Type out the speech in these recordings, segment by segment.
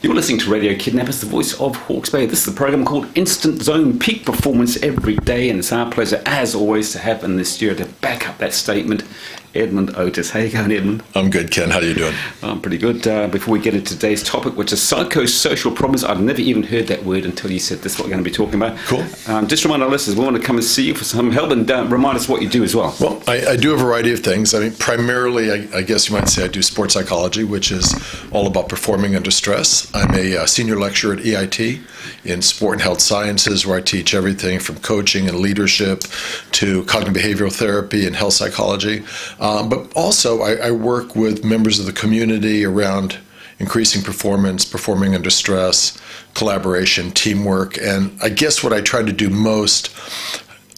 You're listening to Radio Kidnappers, the voice of Hawke's Bay. This is a program called Instant Zone, peak performance every day, and it's our pleasure, as always, to have in the studio to back up that statement, EDmond Otis. How you going, EDmond? I'm good, Ken. How are you doing? I'm pretty good. Before we get into today's topic, which is psychosocial problems, I've never even heard that word until you said this is what we're going to be talking about. Cool. Just remind our listeners, we want to come and see you for some help, and remind us what you do as well. Well, I do a variety of things. I mean, primarily, I guess you might say I do sports psychology, which is all about performing under stress. I'm a senior lecturer at EIT in sport and health sciences, where I teach everything from coaching and leadership to cognitive behavioral therapy and health psychology. But also, I work with members of the community around increasing performance, performing under stress, collaboration, teamwork. And I guess what I try to do most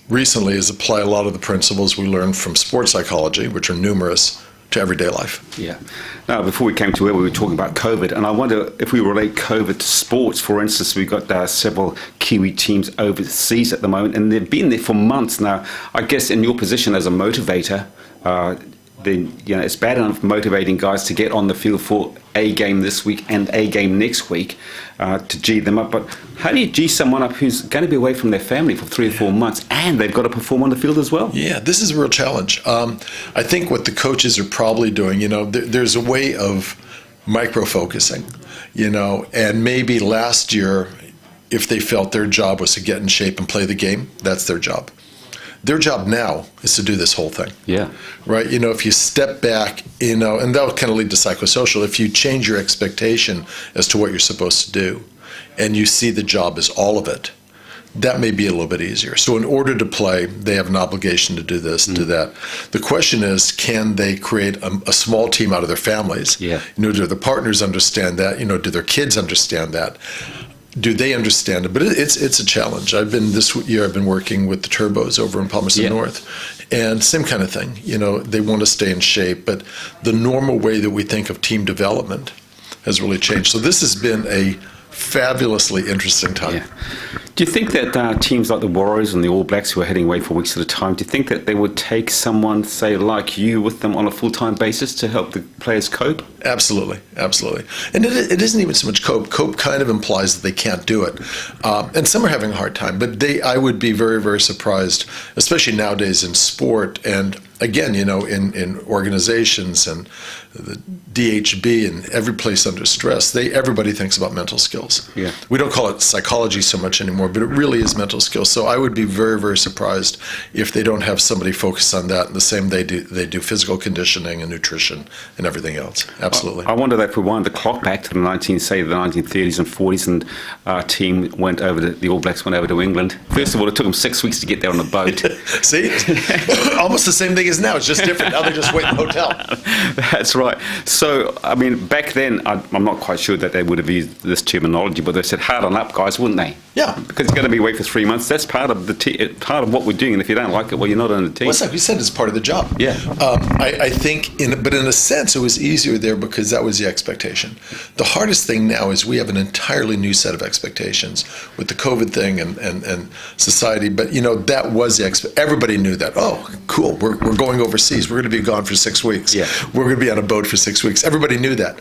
recently is apply a lot of the principles we learned from sports psychology, which are numerous, to everyday life. Yeah. Now, before we came to where we were talking about COVID, and I wonder if we relate COVID to sports. For instance, we've got several Kiwi teams overseas at the moment, and they've been there for months now. I guess in your position as a motivator, then it's bad enough motivating guys to get on the field for a game this week and a game next week to G them up. But how do you G someone up who's going to be away from their family for 3 or 4 months and they've got to perform on the field as well? Yeah, this is a real challenge. I think what the coaches are probably doing, there's a way of micro-focusing, and maybe last year, if they felt their job was to get in shape and play the game, that's their job. Their job now is to do this whole thing. Yeah. Right? If you step back, and that'll kind of lead to psychosocial, if you change your expectation as to what you're supposed to do, and you see the job as all of it, that may be a little bit easier. So in order to play, they have an obligation to do this, do that. The question is, can they create a small team out of their families? Yeah. Do the partners understand that? Do their kids understand that? Do they understand it? But it's a challenge. This year I've been working with the Turbos over in Palmerston North, and same kind of thing. They want to stay in shape, but the normal way that we think of team development has really changed. So this has been a fabulously interesting time. Yeah. Do you think that teams like the Warriors and the All Blacks, who are heading away for weeks at a time, do you think that they would take someone, say, like you with them on a full-time basis to help the players cope? Absolutely, absolutely. And it isn't even so much cope. Cope kind of implies that they can't do it. And some are having a hard time, but I would be very, very surprised, especially nowadays in sport and, again, in organizations and the DHB and every place under stress, everybody thinks about mental skills. Yeah. We don't call it psychology so much anymore, but it really is mental skills. So I would be very, very surprised if they don't have somebody focused on that. And the same they do physical conditioning and nutrition and everything else. Absolutely. I wonder if we wind the clock back to the 1930s and 40s, and our team the All Blacks went over to England. First of all, it took them 6 weeks to get there on a boat. See? Almost the same thing as now. It's just different. Now they just wait in the hotel. That's right. So, I mean, back then, I'm not quite sure that they would have used this terminology, but they said harden up, guys, wouldn't they? Yeah. Because you're going to be away for 3 months. That's part of part of what we're doing. And if you don't like it, well, you're not on the team. Well, like we said, it's part of the job. Yeah. I think, but in a sense, it was easier there because that was the expectation. The hardest thing now is we have an entirely new set of expectations with the COVID thing and society. But that was everybody knew that. Oh, cool. We're going overseas. We're going to be gone for 6 weeks. Yeah. We're going to be on a boat for 6 weeks. Everybody knew that.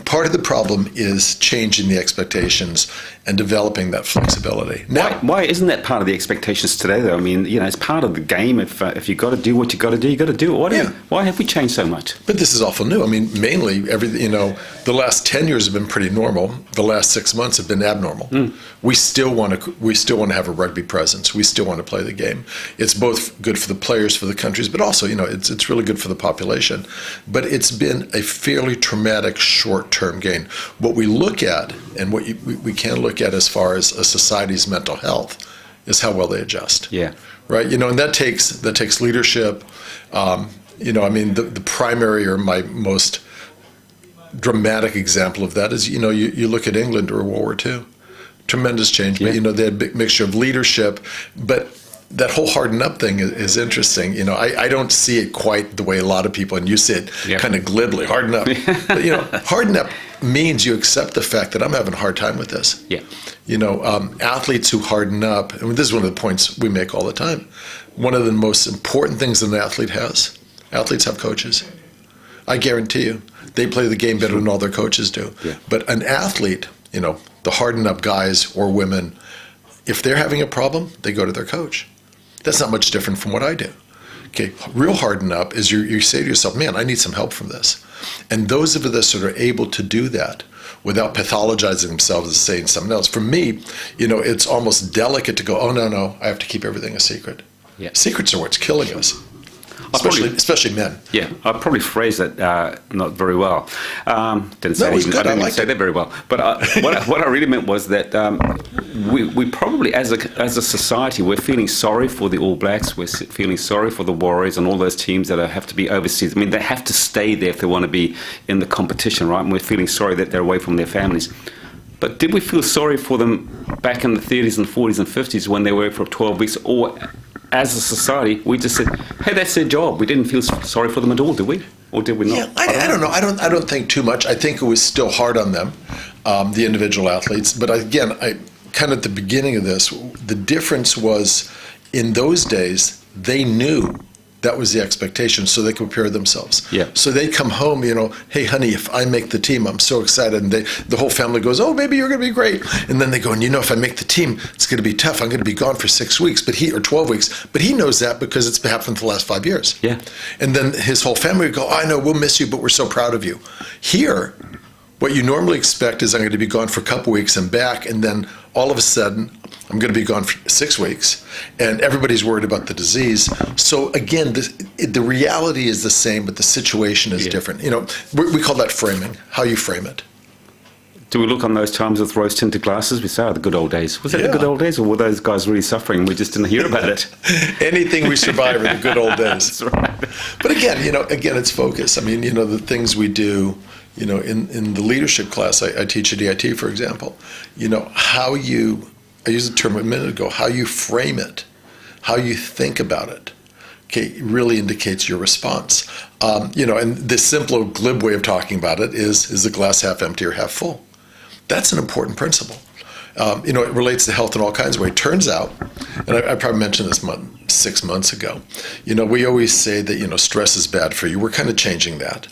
Part of the problem is changing the expectations and developing that flexibility. Now, why isn't that part of the expectations today, though? I mean, it's part of the game. If you've got to do what you've got to do, you've got to do it. Why have we changed so much? But this is awful new. I mean, mainly, the last 10 years have been pretty normal. The last 6 months have been abnormal. We still want to have a rugby presence. We still want to play the game. It's both good for the players, for the countries, but also, it's really good for the population. But it's been a fairly traumatic short-term gain. What we look at, and what we can look at as far as a society's mental health, is how well they adjust. Yeah. Right. And that takes leadership. The primary or my most dramatic example of that is, you look at England during World War II. Tremendous change. Yeah. But, they had a big mixture of leadership. But that whole harden up thing is interesting. I don't see it quite the way a lot of people, and you see it kind of glibly, harden up. But, harden up means you accept the fact that I'm having a hard time with this. Yeah. Athletes who harden up, and this is one of the points we make all the time, one of the most important things an athlete has, athletes have coaches. I guarantee you, They play the game better than all their coaches do. Yeah. But an athlete, the hardened up guys or women, if they're having a problem, they go to their coach. That's not much different from what I do. Okay, real harden up is you say to yourself, man, I need some help from this. And those of us that are able to do that without pathologizing themselves as saying something else, for me, it's almost delicate to go, oh, no, I have to keep everything a secret. Yeah. Secrets are what's killing us. Especially men. Yeah, I probably phrased it not very well. Didn't say No, it was good. I didn't say that very well. But what I really meant was that we probably, as a society, we're feeling sorry for the All Blacks. We're feeling sorry for the Warriors and all those teams that have to be overseas. I mean, they have to stay there if they want to be in the competition, right? And we're feeling sorry that they're away from their families. But did we feel sorry for them back in the 30s and 40s and 50s when they were for 12 weeks? Or as a society, we just said, hey, that's their job. We didn't feel sorry for them at all, did we? Or did we not? Yeah, I don't know. I don't think too much. I think it was still hard on them, the individual athletes. But again, kind of at the beginning of this, the difference was in those days, they knew that was the expectation, so they could prepare themselves. Yeah. So they come home, hey, honey, if I make the team, I'm so excited. And the whole family goes, oh, baby, you're going to be great. And then they go, and if I make the team, it's going to be tough. I'm going to be gone for 6 weeks, or 12 weeks. But he knows that because it's happened for the last 5 years. Yeah. And then his whole family would go, I know, we'll miss you, but we're so proud of you. Here, what you normally expect is I'm going to be gone for a couple weeks and back, and then all of a sudden, I'm going to be gone for 6 weeks, and everybody's worried about the disease. So again, the reality is the same, but the situation is different. We call that framing, how you frame it. Do we look on those times with rose-tinted glasses? We say, the good old days. Was that the good old days, or were those guys really suffering and we just didn't hear about it? Anything we survive are the good old days. That's right. But again, it's focus. I mean, the things we do, in the leadership class I teach at EIT, for example, I used the term a minute ago, how you frame it, how you think about it, okay, really indicates your response. And the simple, glib way of talking about it is the glass half empty or half full? That's an important principle. It relates to health in all kinds of ways. It turns out, and I probably mentioned this 6 months ago, we always say that, stress is bad for you. We're kind of changing that.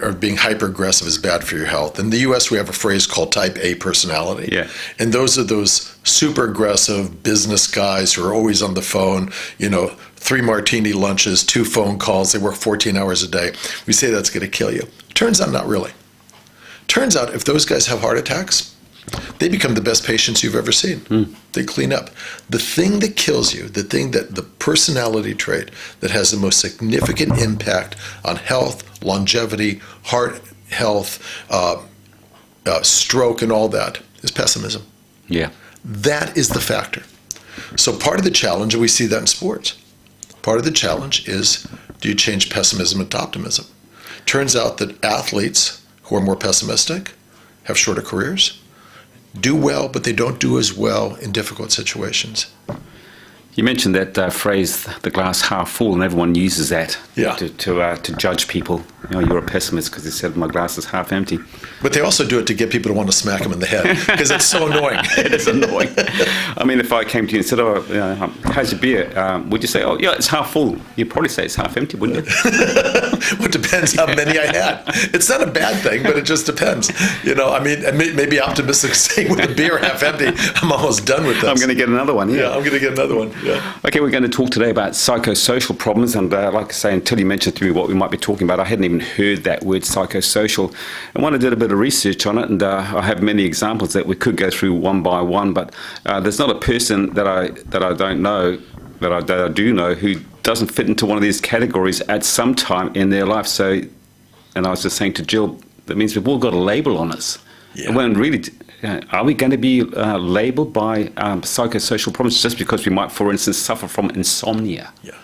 Or being hyper-aggressive is bad for your health. In the U.S., we have a phrase called type A personality. Yeah. And those are those super aggressive business guys who are always on the phone, 3 martini lunches, 2 phone calls. They work 14 hours a day. We say that's going to kill you. Turns out not really. Turns out if those guys have heart attacks, they become the best patients you've ever seen. They clean up. The thing that kills you, the personality trait that has the most significant impact on health, longevity, heart health, stroke, and all that is pessimism. Yeah. That is the factor. So part of the challenge, and we see that in sports, part of the challenge is, do you change pessimism into optimism? Turns out that athletes who are more pessimistic have shorter careers, do well, but they don't do as well in difficult situations. You mentioned that phrase, the glass half full, and everyone uses that Yeah. to judge people. You're a pessimist because they said my glass is half empty. But they also do it to get people to want to smack them in the head because it's so annoying. It is annoying. I mean, if I came to you and said, how's your beer? Would you say, oh, yeah, it's half full? You'd probably say it's half empty, wouldn't you? Well, it depends how many I had. It's not a bad thing, but it just depends. Maybe optimistic saying with a beer half empty, I'm almost done with this. I'm going to get another one, Yeah, I'm going to get another one. Yeah. Okay, we're going to talk today about psychosocial problems, and like I say, until you mentioned to me what we might be talking about, I hadn't even heard that word psychosocial. And when I did a bit of research on it, and I have many examples that we could go through one by one, but there's not a person that I don't know, that I do know, who doesn't fit into one of these categories at some time in their life. So, and I was just saying to Jill, that means we've all got a label on us. Yeah. And when really, are we going to be labeled by psychosocial problems just because we might, for instance, suffer from insomnia? Yeah,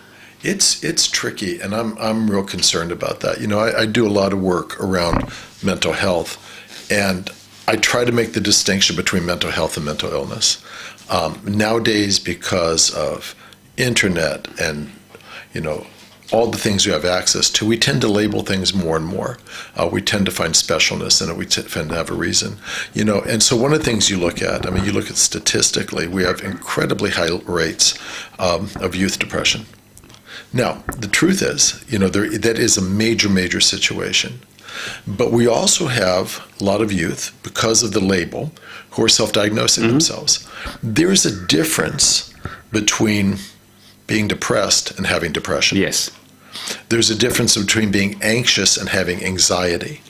it's tricky, and I'm real concerned about that. I do a lot of work around mental health, and I try to make the distinction between mental health and mental illness. Nowadays, because of internet and all the things we have access to, we tend to label things more and more. We tend to find specialness in it. We tend to have a reason, And so one of the things you look at, you look at statistically, we have incredibly high rates of youth depression. Now, the truth is, that is a major, major situation. But we also have a lot of youth, because of the label, who are self-diagnosing themselves. There's a difference between being depressed and having depression. Yes. There's a difference between being anxious and having anxiety.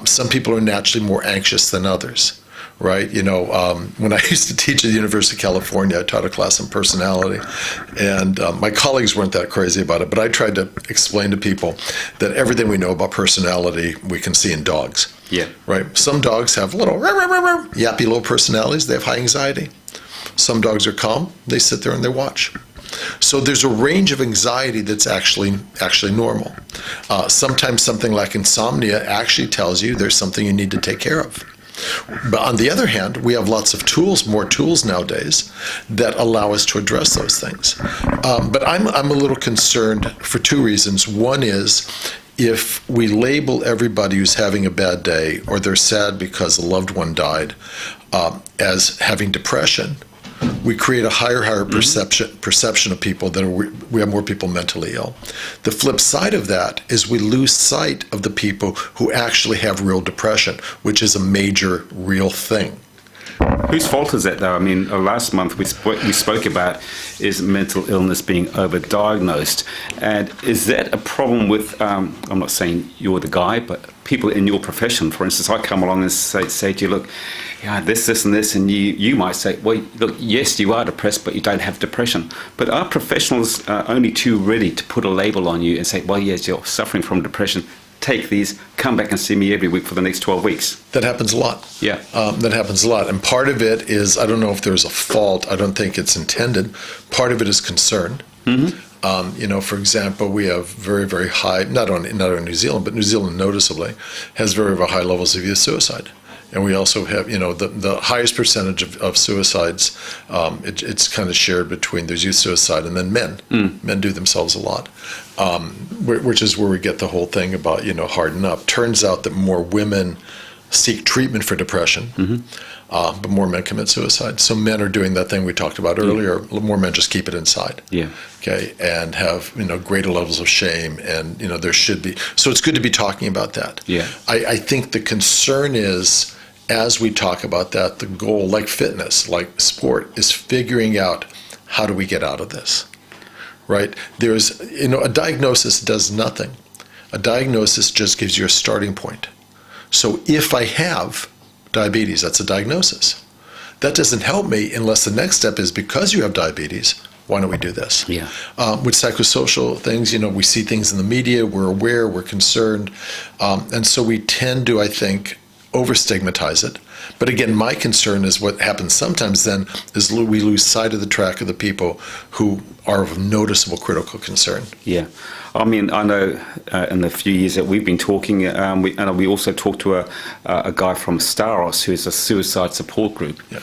Some people are naturally more anxious than others, right? When I used to teach at the University of California, I taught a class on personality, and my colleagues weren't that crazy about it, but I tried to explain to people that everything we know about personality we can see in dogs. Yeah. Right? Some dogs have little yappy little personalities. They have high anxiety. Some dogs are calm. They sit there and they watch. So there's a range of anxiety that's actually normal. Sometimes something like insomnia actually tells you there's something you need to take care of. But on the other hand, we have lots of tools, more tools nowadays, that allow us to address those things. But I'm a little concerned for two reasons. One is, if we label everybody who's having a bad day or they're sad because a loved one died as having depression, we create a higher perception of people that we have more people mentally ill. The flip side of that is we lose sight of the people who actually have real depression, which is a major real thing. Whose fault is that, though? I mean, last month we spoke about is mental illness being overdiagnosed. And is that a problem with, I'm not saying you're the guy, but people in your profession? For instance, I come along and say to you, look, yeah, this and this, and you might say, well, look, yes, you are depressed, but you don't have depression. But are professionals only too ready to put a label on you and say, well, yes, you're suffering from depression, take these, come back and see me every week for the next 12 weeks? That happens a lot. Yeah. That happens a lot. And part of it is, I don't know if there's a fault. I don't think it's intended. Part of it is concern. For example, we have very, very high, not only New Zealand, but New Zealand noticeably has very, very high levels of youth suicide. And we also have, the highest percentage of suicides, it's kind of shared between there's youth suicide and then men. Men do themselves a lot, which is where we get the whole thing about, harden up. Turns out that more women seek treatment for depression, but more men commit suicide. So men are doing that thing we talked about earlier. More men just keep it inside. Yeah. Okay, and have greater levels of shame, and there should be. So it's good to be talking about that. Yeah. I think the concern is, as we talk about that, the goal, like fitness, like sport, is figuring out how do we get out of this, right? There's, a diagnosis does nothing. A diagnosis just gives you a starting point. So if I have diabetes, that's a diagnosis. That doesn't help me unless the next step is, because you have diabetes, why don't we do this? Yeah. With psychosocial things, we see things in the media, we're aware, we're concerned, and so we tend to, I think, over-stigmatize it. But again, my concern is what happens sometimes then is we lose sight of the track of the people who are of noticeable critical concern. Yeah. I mean, I know in the few years that we've been talking, we also talked to a guy from Staros, who is a suicide support group. Yeah.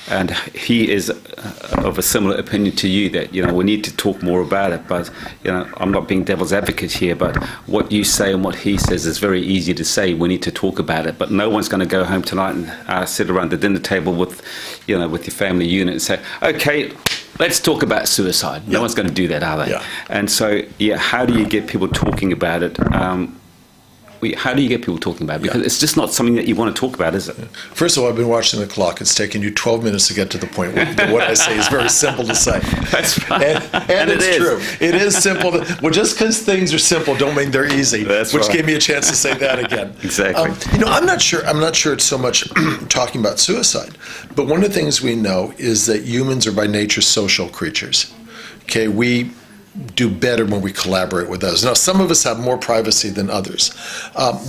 And he is of a similar opinion to you that, we need to talk more about it. But, I'm not being devil's advocate here, but what you say and what he says is very easy to say. We need to talk about it. But no one's going to go home tonight and sit around the dinner table with your family unit and say, okay, let's talk about suicide. No one's going to do that, are they? Yeah. And so, how do you get people talking about it? How do you get people talking about it? Because it's just not something that you want to talk about, is it? First of all, I've been watching the clock. It's taken you 12 minutes to get to the point where what I say is very simple to say. That's right. And it's true. It is simple. Just because things are simple don't mean they're easy. That's which right. gave me a chance to say that again. Exactly. I'm not sure it's so much talking about suicide. But one of the things we know is that humans are by nature social creatures. Okay, we do better when we collaborate with others. Now, some of us have more privacy than others.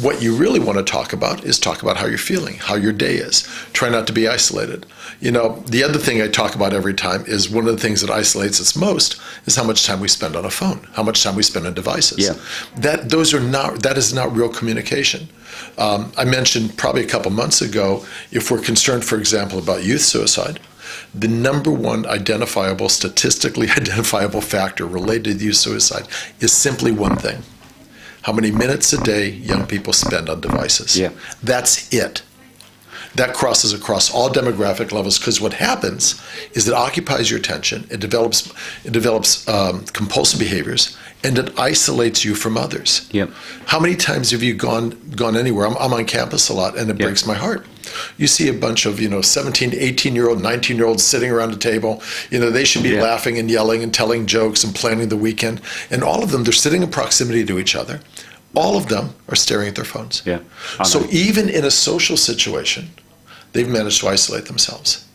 What you really want to talk about is talk about how you're feeling, how your day is. Try not to be isolated. The other thing I talk about every time is one of the things that isolates us most is how much time we spend on a phone, how much time we spend on devices. Yeah. That is not real communication. I mentioned probably a couple months ago, if we're concerned, for example, about youth suicide, the number one statistically identifiable factor related to youth suicide is simply one thing: how many minutes a day young people spend on devices. Yeah. That's it. That crosses across all demographic levels, because what happens is it occupies your attention, it develops compulsive behaviors, and it isolates you from others. Yep. How many times have you gone anywhere? I'm on campus a lot, and it breaks my heart. You see a bunch of 17, 18-year-old, 19-year-olds sitting around a table. They should be laughing and yelling and telling jokes and planning the weekend. And all of them, they're sitting in proximity to each other. All of them are staring at their phones. Yeah. So even in a social situation, they've managed to isolate themselves.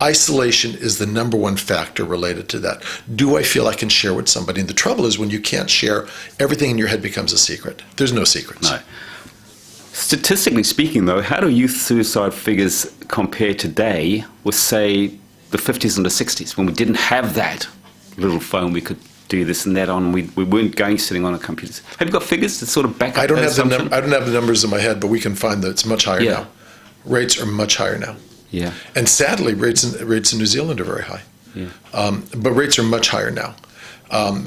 Isolation is the number one factor related to that. Do I feel I can share with somebody? And the trouble is when you can't share, everything in your head becomes a secret. There's no secrets. No. Statistically speaking, though, how do youth suicide figures compare today with, say, the 50s and the 60s, when we didn't have that little phone we could do this and that on, we weren't sitting on our computers? Have you got figures to sort of back up I don't that have assumption? I don't have the numbers in my head, but we can find that it's much higher now. Rates are much higher now. Yeah. And sadly, rates in New Zealand are very high. Yeah. But rates are much higher now.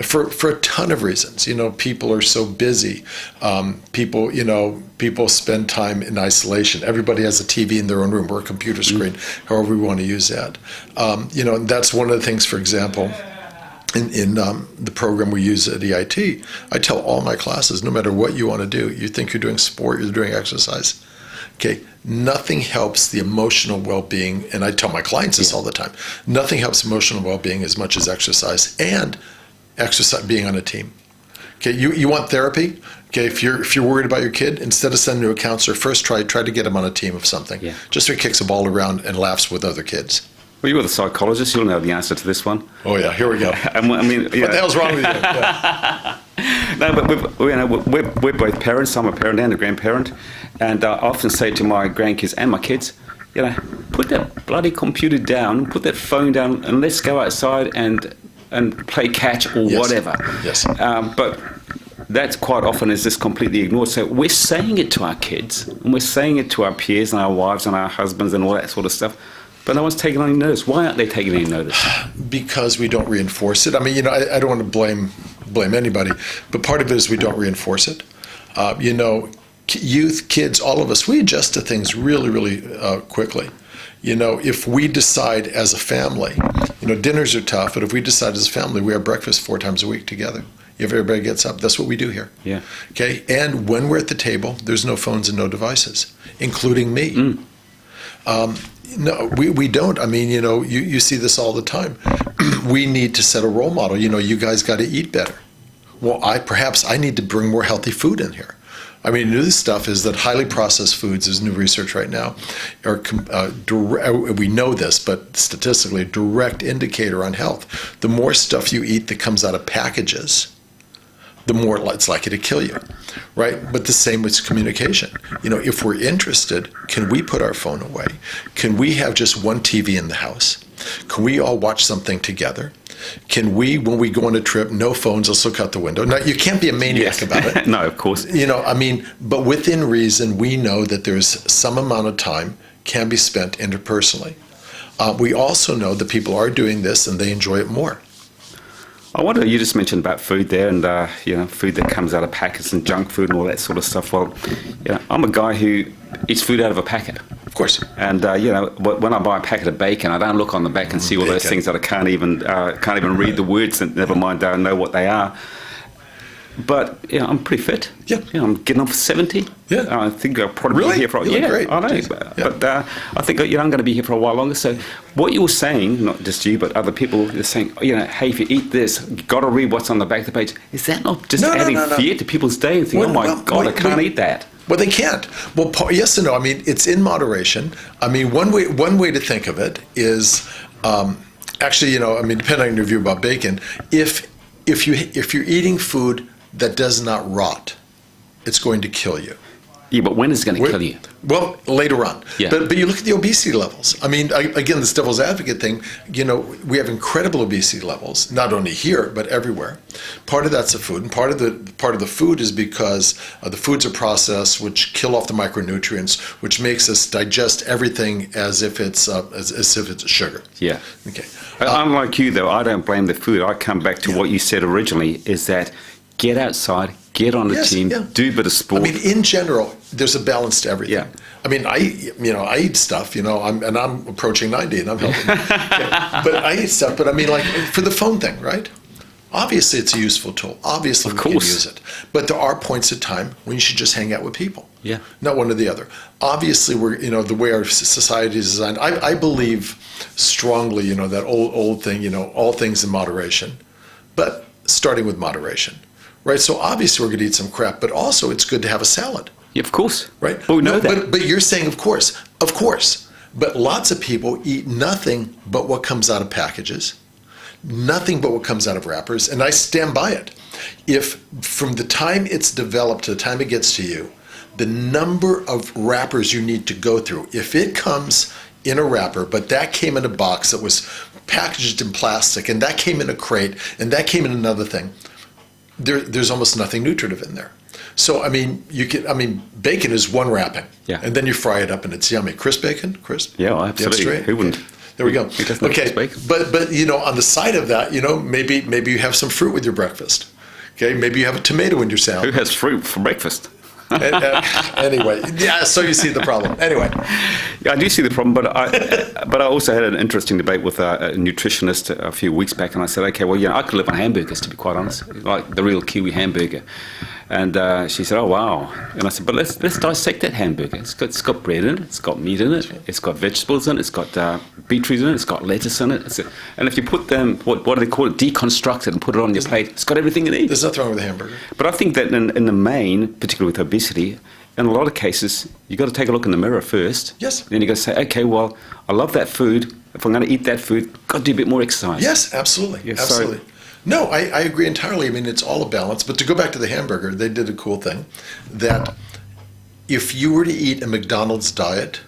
For a ton of reasons. People are so busy. People spend time in isolation. Everybody has a TV in their own room or a computer screen, however we want to use that. And that's one of the things, for example, in the program we use at EIT, I tell all my classes, no matter what you want to do, you think you're doing sport, you're doing exercise, okay, nothing helps the emotional well-being, and I tell my clients this all the time, nothing helps emotional well-being as much as exercise, and exercise, being on a team. Okay, you want therapy? Okay, if you're worried about your kid, instead of sending to a counselor, first try to get him on a team of something. Yeah. Just so he kicks a ball around and laughs with other kids. Well, you're the psychologist. You'll know the answer to this one. Oh yeah, here we go. I mean, What the hell's wrong with you? Yeah. No, but we're both parents. I'm a parent and a grandparent, and I often say to my grandkids and my kids, put that bloody computer down, put that phone down, and let's go outside and play catch or whatever. Yes. But that's quite often is just completely ignored. So we're saying it to our kids, and we're saying it to our peers and our wives and our husbands and all that sort of stuff. But no one's taking any notice. Why aren't they taking any notice? Because we don't reinforce it. I mean, I don't want to blame anybody, but part of it is we don't reinforce it. Youth, kids, all of us, we adjust to things really, really quickly. If we decide as a family, dinners are tough, but if we decide as a family, we have breakfast 4 times a week together. If everybody gets up, that's what we do here. Yeah. Okay. And when we're at the table, there's no phones and no devices, including me. No, we don't. I mean, you see this all the time. We need to set a role model. You guys got to eat better. Well, I need to bring more healthy food in here. I mean, new stuff is that highly processed foods, there's new research right now, are we know this, but statistically, a direct indicator on health. The more stuff you eat that comes out of packages, the more it's likely to kill you, right? But the same with communication. If we're interested, can we put our phone away? Can we have just one TV in the house? Can we all watch something together? Can we, when we go on a trip, no phones, let's look out the window? Now, you can't be a maniac about it. No, of course. But within reason, we know that there's some amount of time can be spent interpersonally. We also know that people are doing this and they enjoy it more. I wonder, you just mentioned about food there and, food that comes out of packets and junk food and all that sort of stuff. Well, I'm a guy who eats food out of a packet. Of course. And, when I buy a packet of bacon, I don't look on the back and see all those things that I can't even read the words, and never mind know what they are. But, I'm pretty fit. Yeah. I'm getting on for 70. Yeah. I think I'll probably be here for a while. Yeah, great. I know. Jeez. But I think I'm going to be here for a while longer. So what you were saying, not just you, but other people, are saying, hey, if you eat this, you've got to read what's on the back of the page. Is that not just adding fear to people's day and thinking, I can't eat that? Well, they can't. Well, yes and no. I mean, it's in moderation. I mean, one way to think of it is, depending on your view about bacon, if you're eating food that does not rot, it's going to kill you. Yeah, but when is it going to kill you? Well, later on. Yeah. But you look at the obesity levels. I mean, again, this devil's advocate thing, we have incredible obesity levels, not only here, but everywhere. Part of that's the food, and part of the food is because the foods are processed, which kill off the micronutrients, which makes us digest everything as if it's sugar. Yeah. Okay. Unlike you, though, I don't blame the food. I come back to what you said originally, is that get outside, get on the team, do a bit of sport. I mean, in general, there's a balance to everything. Yeah. I mean, I eat stuff, I'm approaching 90 and I'm healthy. But I eat stuff, but I mean, like for the phone thing, right? Obviously, it's a useful tool. Obviously, we can use it. But there are points of time when you should just hang out with people. Yeah. Not one or the other. Obviously, the way our society is designed, I believe strongly, that old thing, all things in moderation. But starting with moderation, right? So obviously, we're going to eat some crap, but also it's good to have a salad. Yeah, of course. Right? Well, we know that. But you're saying, of course. But lots of people eat nothing but what comes out of packages. Nothing but what comes out of wrappers, and I stand by it. If from the time it's developed to the time it gets to you, the number of wrappers you need to go through, if it comes in a wrapper, but that came in a box that was packaged in plastic, and that came in a crate, and that came in another thing, there's almost nothing nutritive in there. So, bacon is one wrapping, and then you fry it up, and it's yummy. Crisp bacon? Crisp? Yeah, absolutely. Who wouldn't? There we go. Okay, but on the side of that, maybe you have some fruit with your breakfast. Okay, maybe you have a tomato in your salad. Who has fruit for breakfast? Anyway, yeah. So you see the problem. Anyway, yeah, I do see the problem, but I also had an interesting debate with a nutritionist a few weeks back, and I said, okay, well, I could live on hamburgers, to be quite honest, like the real Kiwi hamburger. And she said, oh, wow. And I said, but let's dissect that hamburger. It's got bread in it, it's got meat in it, it's got vegetables in it, it's got beetroot in it, it's got lettuce in it. And if you put them, what do they call it, deconstruct it and put it on your plate, it's got everything it needs. There's nothing wrong with a hamburger. But I think that in the main, particularly with obesity, in a lot of cases, you've got to take a look in the mirror first. Yes. Then you've got to say, okay, well, I love that food. If I'm going to eat that food, I've got to do a bit more exercise. Yes, absolutely. Yeah, absolutely. No, I agree entirely. It's all a balance. But to go back to the hamburger, they did a cool thing that if you were to eat a McDonald's diet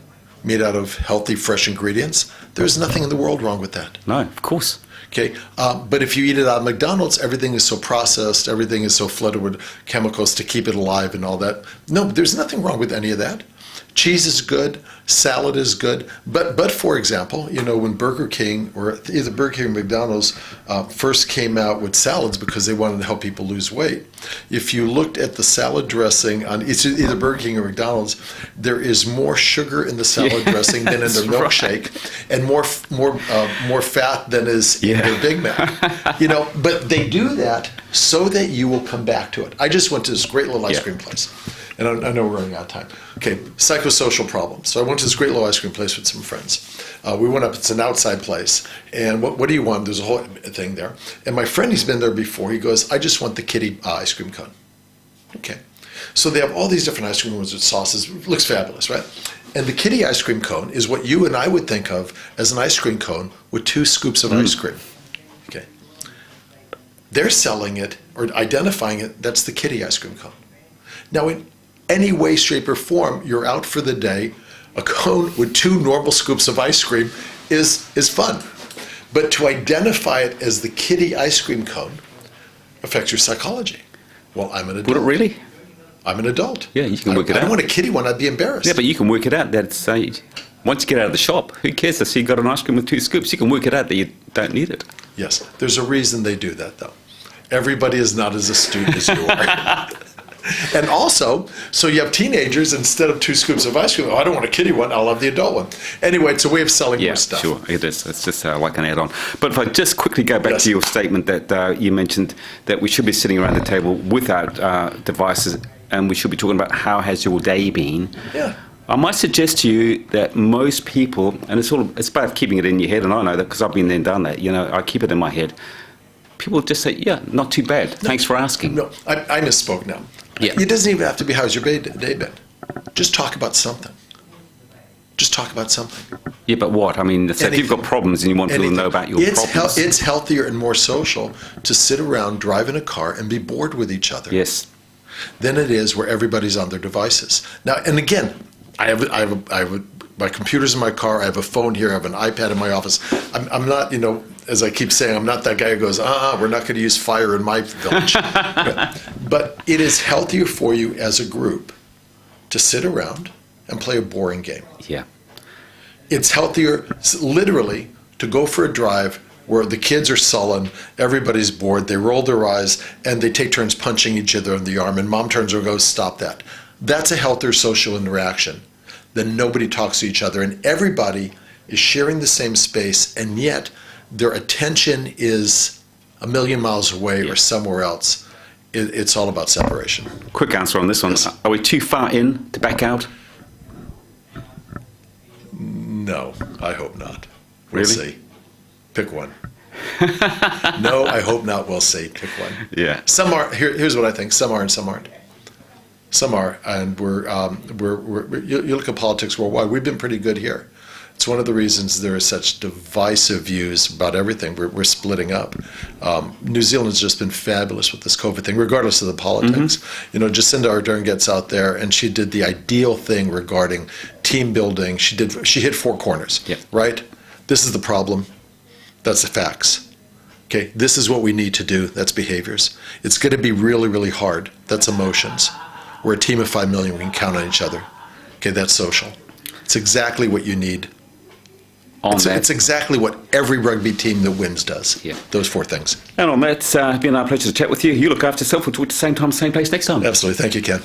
made out of healthy, fresh ingredients, there's nothing in the world wrong with that. No, of course. Okay, but if you eat it out of McDonald's, everything is so processed, everything is so flooded with chemicals to keep it alive and all that. No, there's nothing wrong with any of that. Cheese is good, salad is good, but for example, when Burger King or either Burger King or McDonald's first came out with salads because they wanted to help people lose weight, if you looked at the salad dressing on either Burger King or McDonald's, there is more sugar in the salad dressing than in their milkshake, and more fat than is in their Big Mac. But they do that so that you will come back to it. I just went to this great little ice cream place. And I know we're running out of time. Okay, Psychosocial Problems. So I went to this great little ice cream place with some friends. We went up, it's an outside place. And what do you want? There's a whole thing there. And my friend, he's been there before, he goes, I just want the kiddie ice cream cone. Okay. So they have all these different ice cream cones with sauces. It looks fabulous, right? And the kiddie ice cream cone is what you and I would think of as an ice cream cone with 2 scoops of ice cream. Okay. They're selling it or identifying it, that's the kiddie ice cream cone. Now, in any way, shape, or form, you're out for the day, a cone with 2 normal scoops of ice cream is fun. But to identify it as the kiddie ice cream cone affects your psychology. Well, I'm an adult. Would it really? I'm an adult. Yeah, you can work it out. I don't want a kiddie one, I'd be embarrassed. Yeah, but you can work it out. Once you get out of the shop, who cares? I see you got an ice cream with 2 scoops. You can work it out that you don't need it. Yes, there's a reason they do that, though. Everybody is not as astute as you are. And also, so you have teenagers, instead of 2 scoops of ice cream, I don't want a kiddie one, I'll have the adult one. Anyway, it's a way of selling more stuff. Yeah, sure, it is. It's just like an add-on. But if I just quickly go back to your statement that you mentioned that we should be sitting around the table without devices, and we should be talking about how has your day been. Yeah. I might suggest to you that most people, and it's about keeping it in your head, and I know that because I've been there and done that, I keep it in my head. People just say, yeah, not too bad. Thanks for asking. No, I misspoke now. Yeah. It doesn't even have to be how's your day been. Just talk about something. Just talk about something. Yeah, but what? So if you've got problems and you want people to know about your problems. It's healthier and more social to sit around, drive in a car, and be bored with each other. Yes. Than it is where everybody's on their devices. Now, and again, I have my computer's in my car, I have a phone here, I have an iPad in my office. I'm not, as I keep saying, I'm not that guy who goes, we're not going to use fire in my village. But it is healthier for you as a group to sit around and play a boring game. Yeah. It's healthier, literally, to go for a drive where the kids are sullen, everybody's bored, they roll their eyes, and they take turns punching each other in the arm, and mom turns around and goes, stop that. That's a healthier social interaction than nobody talks to each other, and everybody is sharing the same space, and yet their attention is a million miles away or somewhere else, it's all about separation. Quick answer on this one. Yes. Are we too far in to back out? No, I hope not. We'll Really? see. Pick one. No, I hope not. We'll see. Pick one. Yeah. Some are. Here's what I think. Some are and some aren't. Some are, and we're you look at politics worldwide. We've been pretty good here. It's one of the reasons there are such divisive views about everything. We're splitting up. New Zealand's just been fabulous with this COVID thing, regardless of the politics. You know, Jacinda Ardern gets out there and she did the ideal thing regarding team building. She hit four corners. Yeah. Right. This is the problem. That's the facts. Okay. This is what we need to do. That's behaviors. It's going to be really, really hard. That's emotions. We're a team of 5 million. We can count on each other. Okay, that's social. It's exactly what you need. It's exactly what every rugby team that wins does. Yeah. Those four things. And on that, it's been our pleasure to chat with you. You look after yourself. We'll talk at the same time, same place next time. Absolutely. Thank you, Ken.